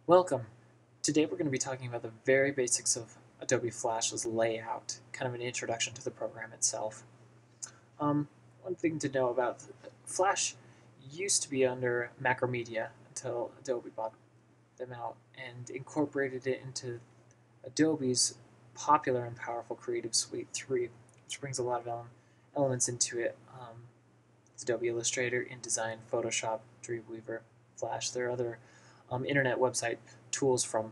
Welcome. Today we're going to be talking about the very basics of Adobe Flash's layout, kind of an introduction to the program itself. One thing to know about Flash used to be under Macromedia until Adobe bought them out and incorporated it into Adobe's popular and powerful Creative Suite 3, which brings a lot of elements into it. It's Adobe Illustrator, InDesign, Photoshop, Dreamweaver, Flash. There are other internet website tools from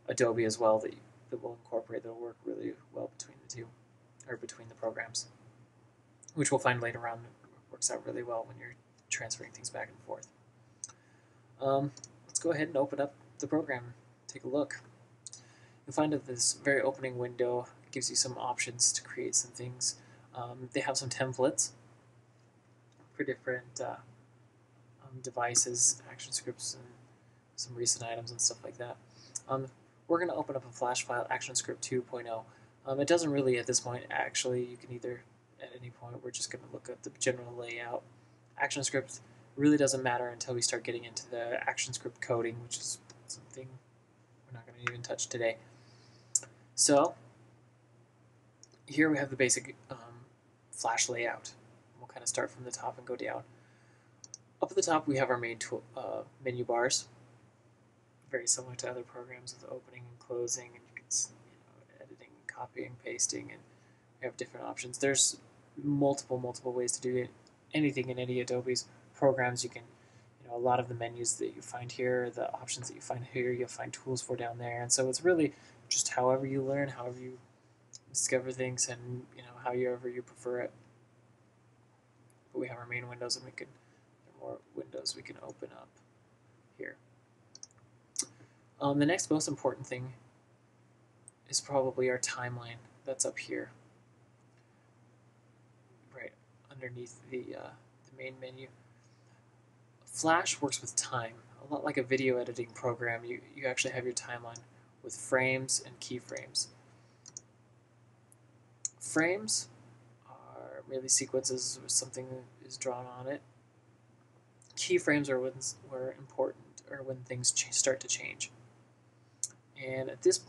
Adobe as well that will incorporate, that will work really well between the two, or between the programs, which we'll find later on works out really well when you're transferring things back and forth. Let's go ahead and open up the program, take a look. You'll find that this very opening window gives you some options to create some things. They have some templates for different devices, action scripts, and some recent items and stuff like that. We're going to open up a Flash file, ActionScript 2.0. It doesn't really at this point, actually. You can either, at any point, we're just going to look at the general layout. ActionScript really doesn't matter until we start getting into the ActionScript coding, which is something we're not going to even touch today. So, here we have the basic Flash layout. We'll kind of start from the top and go down. Up at the top, we have our main tool, menu bars. Very similar to other programs with opening and closing, and you can editing, copying, pasting, and we have different options. There's multiple ways to do it. Anything in any Adobe's programs, you can, a lot of the menus that you find here, the options that you find here, you'll find tools for down there, and so it's really just however you learn, however you discover things, and however you prefer it. But we have our main windows, and there are more windows we can open up here. The next most important thing is probably our timeline that's up here, right underneath the main menu. Flash works with time. A lot like a video editing program, you actually have your timeline with frames and keyframes. Frames are merely sequences where something is drawn on it. Keyframes are where important, or when things start to change. And at this,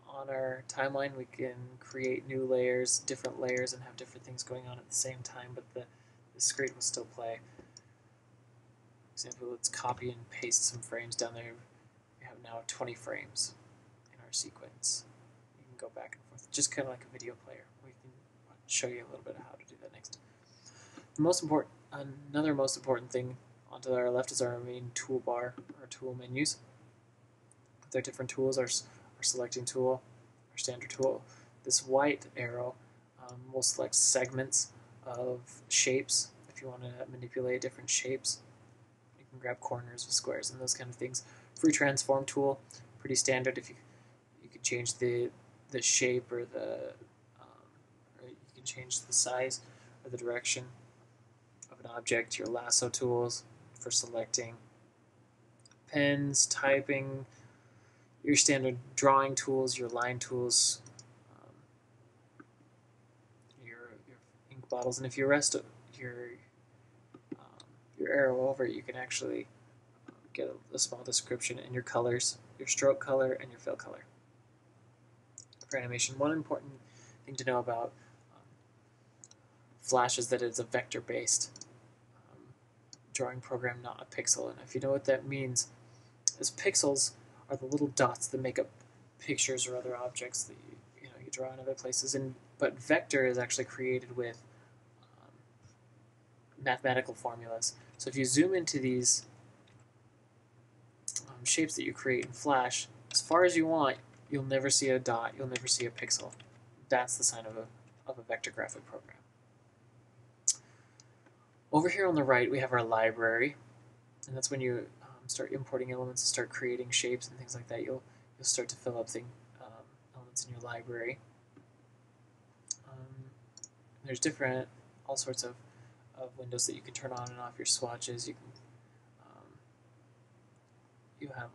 on our timeline, we can create new layers, different layers, and have different things going on at the same time, but the screen will still play. For example, let's copy and paste some frames down there. We have now 20 frames in our sequence. You can go back and forth, just kind of like a video player. We can show you a little bit of how to do that next. Another most important thing onto our left is our main toolbar, our tool menus. There are different tools, our selecting tool, our standard tool. This white arrow will select segments of shapes. If you want to manipulate different shapes, you can grab corners with squares and those kind of things. Free transform tool, pretty standard. If you could change the shape or or you can change the size or the direction of an object. Your lasso tools for selecting. Pens, typing, your standard drawing tools, your line tools, your ink bottles, and if you rest your arrow over it, you can actually get a small description, and your colors, your stroke color and your fill color. For animation, one important thing to know about Flash is that it's a vector-based drawing program, not a pixel. And if you know what that means, is pixels are the little dots that make up pictures or other objects that you draw in other places. But vector is actually created with mathematical formulas. So if you zoom into these shapes that you create in Flash, as far as you want, you'll never see a dot, you'll never see a pixel. That's the sign of a vector graphic program. Over here on the right, we have our library, and that's when you start importing elements and start creating shapes and things like that. You'll start to fill up elements in your library. There's all sorts of windows that you can turn on and off your swatches. You have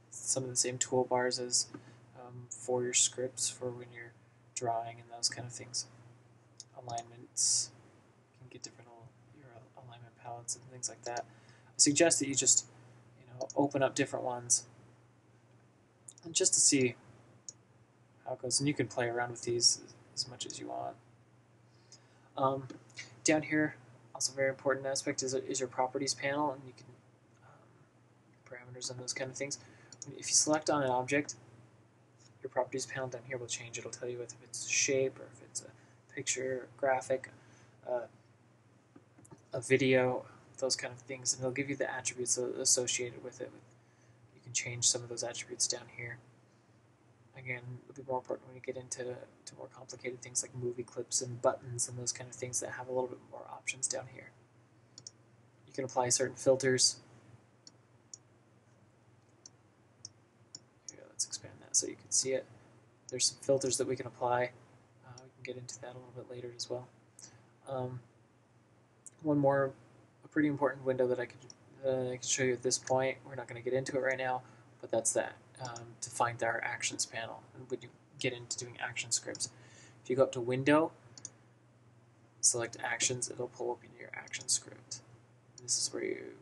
some of the same toolbars as for your scripts for when you're drawing and those kind of things. Alignments, you can get different your alignment palettes and things like that. I suggest that you just open up different ones, and just to see how it goes. And you can play around with these as much as you want. Down here, also a very important aspect is your properties panel, and you can parameters and those kind of things. If you select on an object, your properties panel down here will change. It'll tell you if it's a shape or if it's a picture, a graphic, a video, those kind of things, and it'll give you the attributes associated with it. You can change some of those attributes down here. Again, it'll be more important when you get into more complicated things like movie clips and buttons and those kind of things that have a little bit more options down here. You can apply certain filters. Here, let's expand that so you can see it. There's some filters that we can apply. We can get into that a little bit later as well. One more, a pretty important window that I could show you at this point. We're not going to get into it right now, but that's that. To find our actions panel, and when you get into doing action scripts, if you go up to Window, select Actions, it'll pull up into your action script. And this is where you're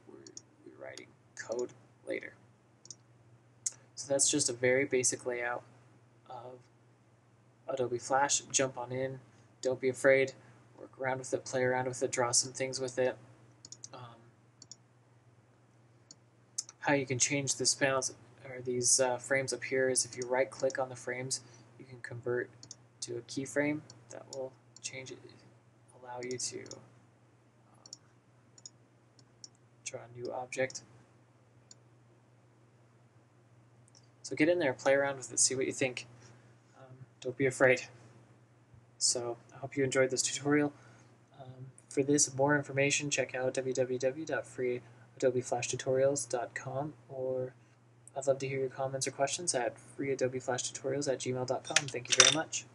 writing code later. So that's just a very basic layout of Adobe Flash. Jump on in, don't be afraid, work around with it, play around with it, draw some things with it. How you can change this panel, or these frames up here, is if you right click on the frames, you can convert to a keyframe. That will change it, allow you to draw a new object. So get in there, play around with it, see what you think. Don't be afraid. So I hope you enjoyed this tutorial. For this, more information, check out www.freeadobeflashtutorials.com, or I'd love to hear your comments or questions at freeadobeflashtutorials@gmail.com. Thank you very much.